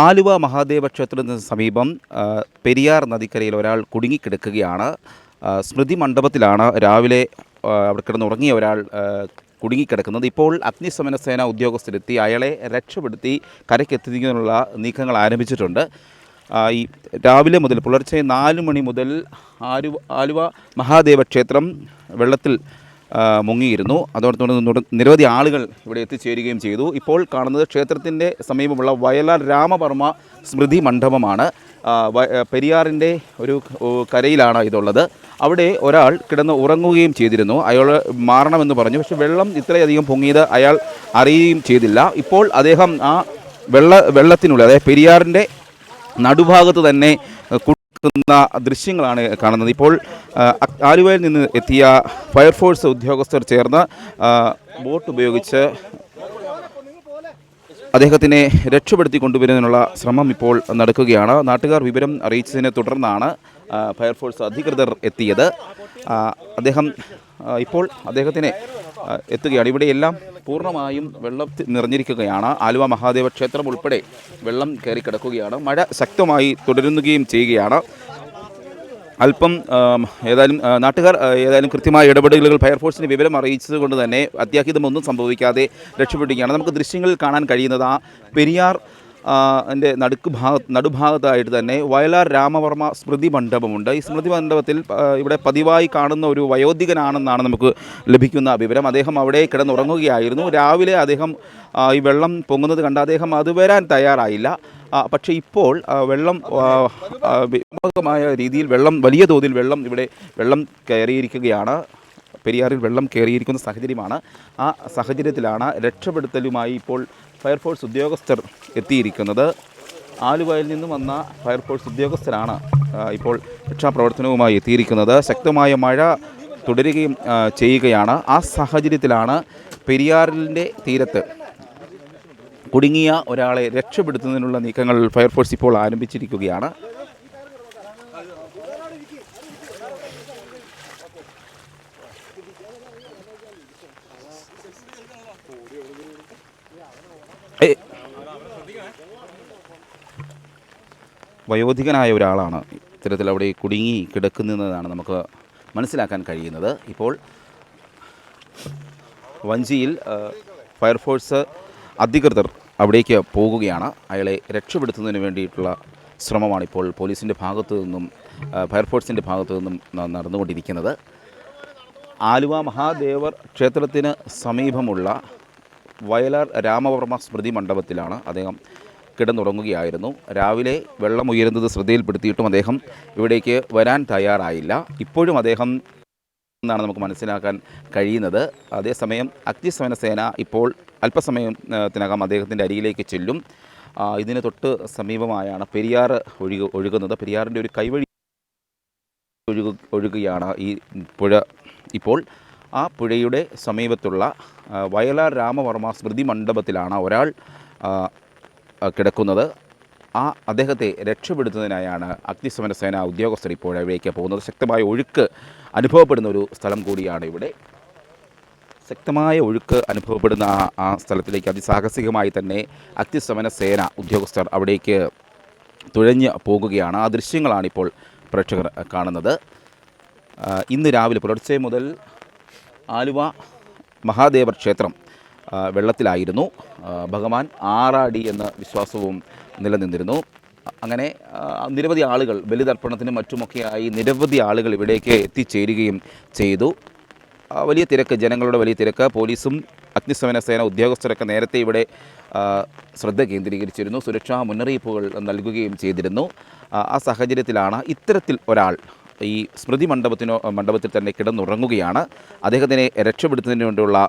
ആലുവ മഹാദേവ ക്ഷേത്രത്തിന് സമീപം പെരിയാർ നദിക്കരയിൽ ഒരാൾ കുടുങ്ങിക്കിടക്കുകയാണ്. സ്മൃതി മണ്ഡപത്തിലാണ് രാവിലെ അവിടെ കിടന്നുറങ്ങിയ ഒരാൾ കുടുങ്ങിക്കിടക്കുന്നത്. ഇപ്പോൾ അഗ്നിശമന സേന ഉദ്യോഗസ്ഥരെത്തി അയാളെ രക്ഷപ്പെടുത്തി കരയ്ക്കെത്തിക്കുന്നതിനുള്ള നീക്കങ്ങൾ ആരംഭിച്ചിട്ടുണ്ട്. ഈ രാവിലെ മുതൽ പുലർച്ചെ 4 മണി മുതൽ ആലുവ മഹാദേവ ക്ഷേത്രം വെള്ളത്തിൽ മുങ്ങിയിരുന്നു. അതോടൊപ്പം നിരവധി ആളുകൾ ഇവിടെ എത്തിച്ചേരുകയും ചെയ്തു. ഇപ്പോൾ കാണുന്നത് ക്ഷേത്രത്തിൻ്റെ സമീപമുള്ള വയലാർ രാമവർമ്മ സ്മൃതി മണ്ഡപമാണ്. പെരിയാറിൻ്റെ ഒരു കരയിലാണ് ഇതുള്ളത്. അവിടെ ഒരാൾ കിടന്ന് ഉറങ്ങുകയും ചെയ്തിരുന്നു. അയാൾ മാറണമെന്ന് പറഞ്ഞു. പക്ഷേ വെള്ളം ഇത്രയധികം പൊങ്ങിയത് അയാൾ അറിയുകയും ചെയ്തില്ല. ഇപ്പോൾ അദ്ദേഹം ആ വെള്ളത്തിനുള്ളിൽ, അതായത് പെരിയാറിൻ്റെ നടുഭാഗത്ത് തന്നെ ക്കുന്ന ദൃശ്യങ്ങളാണ് കാണുന്നത്. ഇപ്പോൾ ആലുവയിൽ നിന്ന് എത്തിയ ഫയർഫോഴ്സ് ഉദ്യോഗസ്ഥർ ചേർന്ന് ബോട്ട് ഉപയോഗിച്ച് അദ്ദേഹത്തിനെ രക്ഷപ്പെടുത്തി കൊണ്ടുവരുന്നതിനുള്ള ശ്രമം ഇപ്പോൾ നടക്കുകയാണ്. നാട്ടുകാർ വിവരം അറിയിച്ചതിനെ തുടർന്നാണ് ഫയർഫോഴ്സ് അധികൃതർ എത്തിയത്. ഇപ്പോൾ അദ്ദേഹത്തിനെ എത്തുകയാണ്. ഇവിടെയെല്ലാം പൂർണ്ണമായും വെള്ളം നിറഞ്ഞിരിക്കുകയാണ്. ആലുവ മഹാദേവ ക്ഷേത്രം ഉൾപ്പെടെ വെള്ളം കയറി കിടക്കുകയാണ്. മഴ ശക്തമായി തുടരുകയും ചെയ്യുകയാണ്. അല്പം നാട്ടുകാർ കൃത്യമായ ഇടപെടലുകൾ ഫയർഫോഴ്സിന് വിവരം അറിയിച്ചത് കൊണ്ട് തന്നെ അത്യാഹിതമൊന്നും സംഭവിക്കാതെ രക്ഷപ്പെടുകയാണ്. നമുക്ക് ദൃശ്യങ്ങളിൽ കാണാൻ കഴിയുന്നത് ആ പെരിയാർ എൻ്റെ നടുഭാഗത്തായിട്ട് തന്നെ വയലാർ രാമവർമ്മ സ്മൃതി മണ്ഡപമുണ്ട്. ഈ സ്മൃതി മണ്ഡപത്തിൽ ഇവിടെ പതിവായി കാണുന്ന ഒരു വയോധികനാണെന്നാണ് നമുക്ക് ലഭിക്കുന്ന വിവരം. അദ്ദേഹം അവിടെ കിടന്നുറങ്ങുകയായിരുന്നു. രാവിലെ അദ്ദേഹം ഈ വെള്ളം പൊങ്ങുന്നത് കണ്ട് അദ്ദേഹം അത് വരാൻ തയ്യാറായില്ല. പക്ഷേ ഇപ്പോൾ വെള്ളം വ്യാപകമായ രീതിയിൽ വലിയ തോതിൽ വെള്ളം കയറിയിരിക്കുകയാണ്. പെരിയാറിൽ വെള്ളം കയറിയിരിക്കുന്ന സാഹചര്യമാണ്. ആ സാഹചര്യത്തിലാണ് രക്ഷപ്പെടുത്തലുമായി ഇപ്പോൾ ഫയർഫോഴ്സ് ഉദ്യോഗസ്ഥർ എത്തിയിരിക്കുന്നത്. ആലുവയിൽ നിന്നും വന്ന ഫയർഫോഴ്സ് ഉദ്യോഗസ്ഥരാണ് ഇപ്പോൾ രക്ഷാപ്രവർത്തനവുമായി എത്തിയിരിക്കുന്നത്. ശക്തമായ മഴ തുടരുകയും ചെയ്യുകയാണ്. ആ സാഹചര്യത്തിലാണ് പെരിയാറിൻ്റെ തീരത്ത് കുടുങ്ങിയ ഒരാളെ രക്ഷപ്പെടുത്തുന്നതിനുള്ള നീക്കങ്ങൾ ഫയർഫോഴ്സ് ഇപ്പോൾ ആരംഭിച്ചിരിക്കുകയാണ്. വയോധികനായ ഒരാളാണ് ഇത്തരത്തിൽ അവിടെ കുടുങ്ങി കിടക്കുന്നതാണ് നമുക്ക് മനസ്സിലാക്കാൻ കഴിയുന്നത്. ഇപ്പോൾ വഞ്ചിയിൽ ഫയർഫോഴ്സ് അധികൃതർ അവിടേക്ക് പോകുകയാണ്. അയാളെ രക്ഷപ്പെടുത്തുന്നതിന് വേണ്ടിയിട്ടുള്ള ശ്രമമാണ് ഇപ്പോൾ പോലീസിൻ്റെ ഭാഗത്തു നിന്നും ഫയർഫോഴ്സിൻ്റെ ഭാഗത്തു നിന്നും നടന്നുകൊണ്ടിരിക്കുന്നത്. ആലുവ മഹാദേവർ ക്ഷേത്രത്തിന് സമീപമുള്ള വയലാർ രാമവർമ്മ സ്മൃതി മണ്ഡപത്തിലാണ് അദ്ദേഹം കിടന്നുറങ്ങുകയായിരുന്നു. രാവിലെ വെള്ളം ഉയരുന്നത് ശ്രദ്ധയിൽപ്പെടുത്തിയിട്ടും അദ്ദേഹം ഇവിടേക്ക് വരാൻ തയ്യാറായില്ല. ഇപ്പോഴും അദ്ദേഹം എന്നാണ് നമുക്ക് മനസ്സിലാക്കാൻ കഴിയുന്നത്. അതേസമയം അഗ്നിശമന സേന ഇപ്പോൾ അല്പസമയത്തിനകം അദ്ദേഹത്തിൻ്റെ അരികിലേക്ക് ചെല്ലും. ഇതിന് തൊട്ട് സമീപമായാണ് പെരിയാർ ഒഴുകുന്നത്. പെരിയാറിൻ്റെ ഒരു കൈവഴി ഒഴുകുകയാണ് ഈ പുഴ. ഇപ്പോൾ ആ പുഴയുടെ സമീപത്തുള്ള വയലാർ രാമവർമ്മ സ്മൃതി മണ്ഡപത്തിലാണ് ഒരാൾ കിടക്കുന്നത്. അദ്ദേഹത്തെ രക്ഷപ്പെടുത്തുന്നതിനായാണ് അഗ്നിശമന സേന ഉദ്യോഗസ്ഥർ ഇപ്പോൾ അവിടേക്ക് പോകുന്നത്. ശക്തമായ ഒഴുക്ക് അനുഭവപ്പെടുന്ന ഒരു സ്ഥലം കൂടിയാണ് ഇവിടെ. ശക്തമായ ഒഴുക്ക് അനുഭവപ്പെടുന്ന ആ സ്ഥലത്തിലേക്ക് അതിസാഹസികമായി തന്നെ അഗ്നിശമന സേന ഉദ്യോഗസ്ഥർ അവിടേക്ക് തുഴഞ്ഞ് പോകുകയാണ്. ആ ദൃശ്യങ്ങളാണിപ്പോൾ പ്രേക്ഷകർ കാണുന്നത്. ഇന്ന് രാവിലെ പുലർച്ചെ മുതൽ ആലുവ മഹാദേവർ ക്ഷേത്രം വെള്ളത്തിലായിരുന്നു. ഭഗവാൻ ആറാടി എന്ന വിശ്വാസവും നിലനിന്നിരുന്നു. അങ്ങനെ നിരവധി ആളുകൾ ബലിതർപ്പണത്തിനും മറ്റുമൊക്കെയായി നിരവധി ആളുകൾ ഇവിടേക്ക് എത്തിച്ചേരുകയും ചെയ്തു. വലിയ തിരക്ക്, ജനങ്ങളുടെ വലിയ തിരക്ക്. പോലീസും അഗ്നിശമന സേന ഉദ്യോഗസ്ഥരൊക്കെ നേരത്തെ ഇവിടെ ശ്രദ്ധ കേന്ദ്രീകരിച്ചിരുന്നു. സുരക്ഷാ മുന്നറിയിപ്പുകൾ നൽകുകയും ചെയ്തിരുന്നു. ആ സാഹചര്യത്തിലാണ് ഇത്തരത്തിൽ ഒരാൾ ഈ സ്മൃതി മണ്ഡപത്തിൽ തന്നെ കിടന്നുറങ്ങുകയാണ്. അദ്ദേഹത്തിനെ രക്ഷപ്പെടുത്തുന്നതിന് വേണ്ടിയുള്ള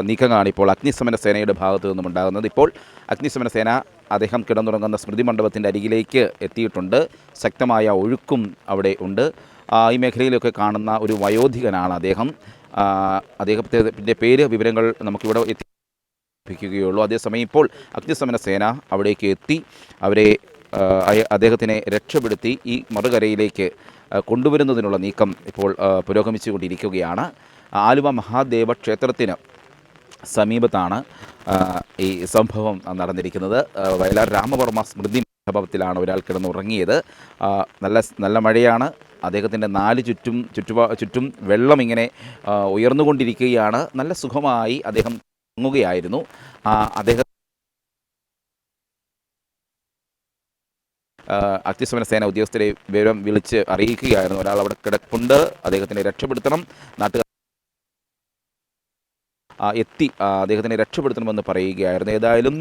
നീക്കങ്ങളാണ് ഇപ്പോൾ അഗ്നിശമന സേനയുടെ ഭാഗത്തു നിന്നും ഉണ്ടാകുന്നത്. ഇപ്പോൾ അഗ്നിശമന സേന അദ്ദേഹം കിടന്നുറങ്ങുന്ന സ്മൃതി മണ്ഡപത്തിൻ്റെ അരികിലേക്ക് എത്തിയിട്ടുണ്ട്. ശക്തമായ ഒഴുക്കും അവിടെ ഉണ്ട്. ഈ മേഖലയിലൊക്കെ കാണുന്ന ഒരു വയോധികനാണ് അദ്ദേഹം. അദ്ദേഹത്തിൻ്റെ വിവരങ്ങൾ നമുക്കിവിടെ എത്തിക്കുകയുള്ളൂ. അതേസമയം ഇപ്പോൾ അഗ്നിശമന സേന അവിടേക്ക് എത്തി അദ്ദേഹത്തിനെ രക്ഷപ്പെടുത്തി ഈ മറുകരയിലേക്ക് കൊണ്ടുവരുന്നതിനുള്ള നീക്കം ഇപ്പോൾ പുരോഗമിച്ചുകൊണ്ടിരിക്കുകയാണ്. ആലുവ മഹാദേവ ക്ഷേത്രത്തിന് സമീപത്താണ് ഈ സംഭവം നടന്നിരിക്കുന്നത്. വയലാർ രാമവർമ്മ സ്മൃതി മണ്ഡപത്തിലാണ് ഒരാൾ കിടന്നുറങ്ങിയത്. നല്ല നല്ല മഴയാണ്. അദ്ദേഹത്തിൻ്റെ ചുറ്റും വെള്ളം ഇങ്ങനെ ഉയർന്നുകൊണ്ടിരിക്കുകയാണ്. നല്ല സുഖമായി അദ്ദേഹം ഉറങ്ങുകയായിരുന്നു. അദ്ദേഹം അഗ്നിശമന സേന ഉദ്യോഗസ്ഥരെ വിവരം വിളിച്ച് അറിയിക്കുകയായിരുന്നു. ഒരാൾ അവിടെ കിടപ്പുണ്ട്, അദ്ദേഹത്തിനെ രക്ഷപ്പെടുത്തണം, നാട്ടുകാർ അദ്ദേഹത്തിനെ രക്ഷപ്പെടുത്തണമെന്ന് പറയുകയായിരുന്നു. ഏതായാലും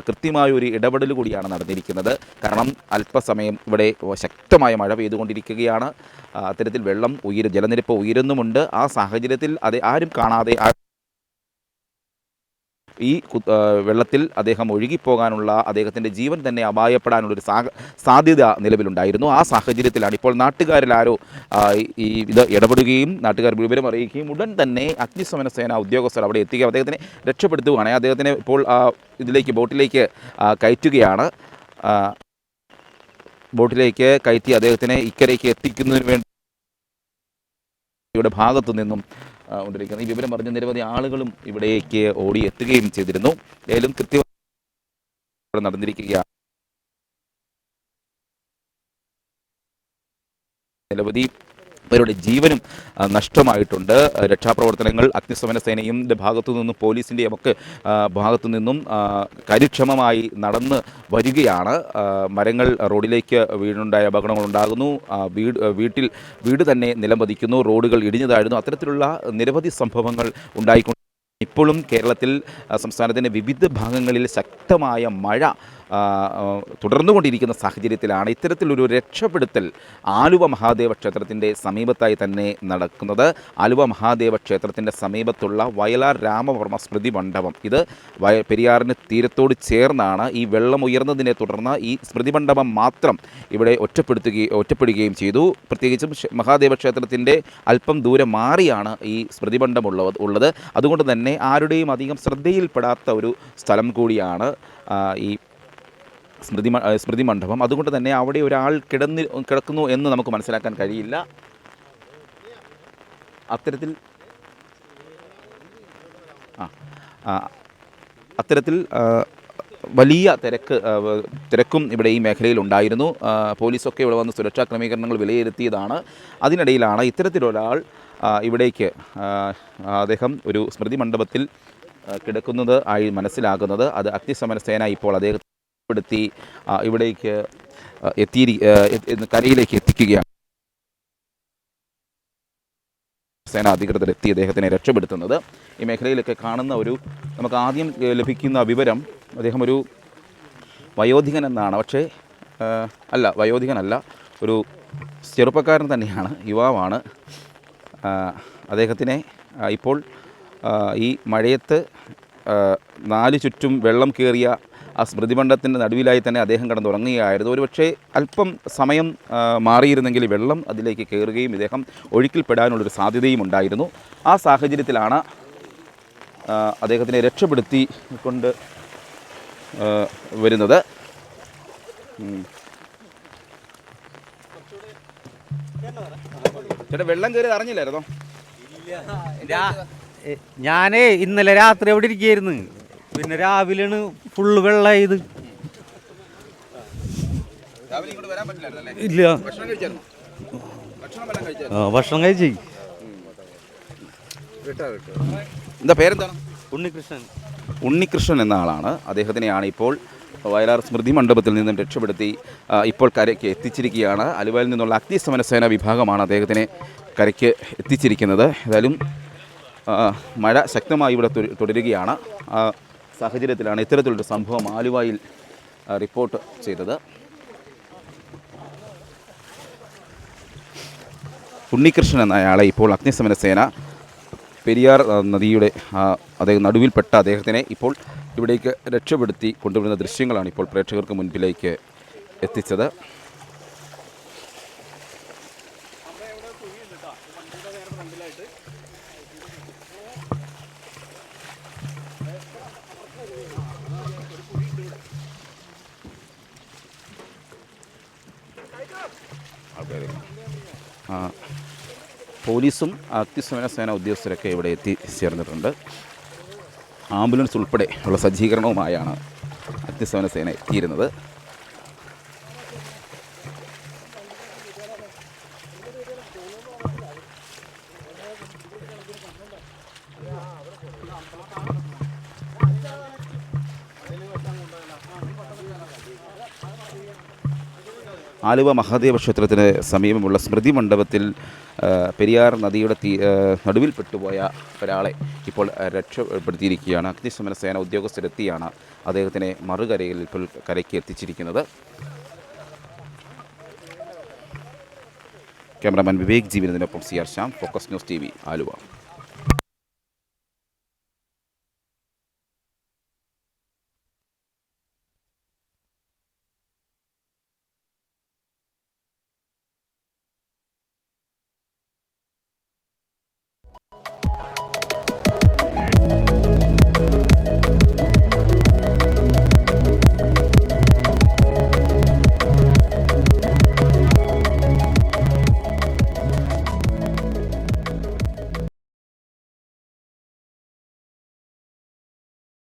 കൃത്യമായ ഒരു ഇടപെടൽ കൂടിയാണ് നടന്നിരിക്കുന്നത്. കാരണം അല്പസമയം ഇവിടെ ശക്തമായ മഴ പെയ്തുകൊണ്ടിരിക്കുകയാണ്. അത്തരത്തിൽ ജലനിരപ്പ് ഉയരുന്നുമുണ്ട്. ആ സാഹചര്യത്തിൽ ആരും കാണാതെ ഈ വെള്ളത്തിൽ അദ്ദേഹം ഒഴുകിപ്പോകാനുള്ള, അദ്ദേഹത്തിൻ്റെ ജീവൻ തന്നെ അപായപ്പെടാനുള്ളൊരു സാധ്യത നിലവിലുണ്ടായിരുന്നു. ആ സാഹചര്യത്തിലാണ് ഇപ്പോൾ നാട്ടുകാരിൽ ആരോ ഇത് ഇടപെടുകയും നാട്ടുകാർ വിവരം അറിയിക്കുകയും ഉടൻ തന്നെ അഗ്നിശമന സേന ഉദ്യോഗസ്ഥർ അവിടെ എത്തുകയും അദ്ദേഹത്തിനെ രക്ഷപ്പെടുത്തുകയാണ്. അദ്ദേഹത്തിനെ ഇപ്പോൾ ബോട്ടിലേക്ക് കയറ്റുകയാണ്. ബോട്ടിലേക്ക് കയറ്റി അദ്ദേഹത്തിനെ ഇക്കരയ്ക്ക് എത്തിക്കുന്നതിന് വേണ്ടി ഇവിടെ ഭാഗത്തു നിന്നും കൊണ്ടിരിക്കുന്നത്. ഈ വിവരം അറിഞ്ഞ നിരവധി ആളുകളും ഇവിടേക്ക് ഓടി എത്തുകയും ചെയ്തിരുന്നു. ഏതായാലും കൃത്യമായി നടന്നിരിക്കുകയാണ്. നിരവധി പേരുടെ ജീവനും നഷ്ടമായിട്ടുണ്ട്. രക്ഷാപ്രവർത്തനങ്ങൾ അഗ്നിശമന സേനയും ഭാഗത്തു നിന്നും പോലീസിൻ്റെയും ഒക്കെ ഭാഗത്തു നിന്നും കാര്യക്ഷമമായി നടന്ന് വരികയാണ്. മരങ്ങൾ റോഡിലേക്ക് വീടുണ്ടായ അപകടങ്ങളുണ്ടാകുന്നു. വീട് തന്നെ നിലംപതിക്കുന്നു, റോഡുകൾ ഇടിഞ്ഞു താഴുന്നു. അത്തരത്തിലുള്ള നിരവധി സംഭവങ്ങൾ ഉണ്ടായിക്കൊണ്ട് ഇപ്പോഴും കേരളത്തിൽ സംസ്ഥാനത്തിൻ്റെ വിവിധ ഭാഗങ്ങളിൽ ശക്തമായ മഴ തുടർന്നുകൊണ്ടിരിക്കുന്ന സാഹചര്യത്തിലാണ് ഇത്തരത്തിലൊരു രക്ഷപ്പെടുത്തൽ ആലുവ മഹാദേവ ക്ഷേത്രത്തിൻ്റെ സമീപത്തായി തന്നെ നടക്കുന്നത്. ആലുവ മഹാദേവ ക്ഷേത്രത്തിൻ്റെ സമീപത്തുള്ള വയലാർ രാമവർമ്മ സ്മൃതി മണ്ഡപം, ഇത് പെരിയാറിന് തീരത്തോട് ചേർന്നാണ്. ഈ വെള്ളം ഉയർന്നതിനെ തുടർന്ന് ഈ സ്മൃതി മണ്ഡപം മാത്രം ഇവിടെ ഒറ്റപ്പെടുകയും ചെയ്തു. പ്രത്യേകിച്ചും മഹാദേവ ക്ഷേത്രത്തിൻ്റെ അല്പം ദൂരം മാറിയാണ് ഈ സ്മൃതി മണ്ഡപം ഉള്ളത്. അതുകൊണ്ട് തന്നെ ആരുടെയും അധികം ശ്രദ്ധയിൽപ്പെടാത്ത ഒരു സ്ഥലം കൂടിയാണ് ഈ സ്മൃതി മണ്ഡപം. അതുകൊണ്ട് തന്നെ അവിടെ ഒരാൾ കിടക്കുന്നു എന്ന് നമുക്ക് മനസ്സിലാക്കാൻ കഴിയില്ല. അത്തരത്തിൽ വലിയ തിരക്കും ഇവിടെ ഈ മേഖലയിൽ ഉണ്ടായിരുന്നു. പോലീസൊക്കെ ഇവിടെ വന്ന് സുരക്ഷാ ക്രമീകരണങ്ങൾ വിലയിരുത്തിയതാണ്. അതിനിടയിലാണ് ഇത്തരത്തിലൊരാൾ ഇവിടേക്ക് അദ്ദേഹം ഒരു സ്മൃതി മണ്ഡപത്തിൽ കിടക്കുന്നത് ആയി മനസ്സിലാകുന്നത്. അത് അഗ്നിശമന സേന ഇപ്പോൾ അദ്ദേഹത്തെ പ്പെടുത്തി ഇവിടേക്ക് കരയിലേക്ക് എത്തിക്കുകയാണ്. സേന അധികൃതർ എത്തി അദ്ദേഹത്തിനെ രക്ഷപ്പെടുത്തുന്നത്. ഈ മേഖലയിലൊക്കെ കാണുന്ന നമുക്ക് ആദ്യം ലഭിക്കുന്ന വിവരം അദ്ദേഹം ഒരു വയോധികൻ എന്നാണ്. പക്ഷേ വയോധികനല്ല, ഒരു ചെറുപ്പക്കാരൻ തന്നെയാണ്, യുവാവാണ്. അദ്ദേഹത്തിനെ ഇപ്പോൾ ഈ മഴയത്ത് ചുറ്റും വെള്ളം കയറിയ ആ സ്മൃതിമണ്ഡപത്തിൻ്റെ നടുവിലായി തന്നെ അദ്ദേഹം കിടന്നുറങ്ങുകയായിരുന്നു. ഒരുപക്ഷെ അല്പം സമയം മാറിയിരുന്നെങ്കിൽ വെള്ളം അതിലേക്ക് കയറുകയും ഇദ്ദേഹം ഒഴുക്കിൽപ്പെടാനുള്ളൊരു സാധ്യതയും ഉണ്ടായിരുന്നു. ആ സാഹചര്യത്തിലാണ് അദ്ദേഹത്തിനെ രക്ഷപ്പെടുത്തി കൊണ്ട് വരുന്നത്. ചേട്ടാ, വെള്ളം കയറി അറിഞ്ഞില്ലായിരുന്നോ? ഞാനേ ഇന്നലെ രാത്രി അവിടെ ഇരിക്കുകയായിരുന്നു. പിന്നെ രാവിലെയാണ് ഫുള്ള് വെള്ളമായത്. ഇല്ല, ഭക്ഷണം കഴിച്ചേ. എന്താ പേരെന്താണ്? ഉണ്ണികൃഷ്ണൻ എന്ന ആളാണ്. അദ്ദേഹത്തിനെയാണ് ഇപ്പോൾ വയലാർ സ്മൃതി മണ്ഡപത്തിൽ നിന്നും രക്ഷപ്പെടുത്തി ഇപ്പോൾ കരയ്ക്ക് എത്തിച്ചിരിക്കുകയാണ്. ആലുവയിൽ നിന്നുള്ള അഗ്നിശമന സേന വിഭാഗമാണ് അദ്ദേഹത്തിനെ കരയ്ക്ക് എത്തിച്ചിരിക്കുന്നത്. ഏതായാലും മഴ ശക്തമായി ഇവിടെ തുടരുകയാണ്. സാഹചര്യത്തിലാണ് ഇത്തരത്തിലൊരു സംഭവം ആലുവയിൽ റിപ്പോർട്ട് ചെയ്തത്. ഉണ്ണികൃഷ്ണൻ എന്നയാളെ ഇപ്പോൾ അഗ്നിശമന സേന പെരിയാർ നദിയുടെ നടുവിൽപ്പെട്ട അദ്ദേഹത്തിനെ ഇപ്പോൾ ഇവിടേക്ക് രക്ഷപ്പെടുത്തി കൊണ്ടുവരുന്ന ദൃശ്യങ്ങളാണ് ഇപ്പോൾ പ്രേക്ഷകർക്ക് മുൻപിലേക്ക് എത്തിച്ചത്. പോലീസും അഗ്നിശമന സേന ഉദ്യോഗസ്ഥരൊക്കെ ഇവിടെ എത്തിച്ചേർന്നിട്ടുണ്ട്. ആംബുലൻസ് ഉൾപ്പെടെ ഉള്ള സജ്ജീകരണവുമായാണ് അഗ്നിശമന സേന എത്തിയിരുന്നത്. ആലുവ മഹാദേവ ക്ഷേത്രത്തിന് സമീപമുള്ള സ്മൃതി മണ്ഡപത്തിൽ പെരിയാർ നദിയുടെ നടുവിൽ പെട്ടുപോയ ഒരാളെ ഇപ്പോൾ രക്ഷപ്പെടുത്തിയിരിക്കുകയാണ്. അഗ്നിശമന സേന ഉദ്യോഗസ്ഥരെത്തിയാണ് അദ്ദേഹത്തിനെ മറുകരയിൽ ഇപ്പോൾ കരയ്ക്ക് എത്തിച്ചിരിക്കുന്നത്. ക്യാമറാമാൻ വിവേക് ജീവിനത്തിനൊപ്പം CR Shyam, focus news TV, Aluva.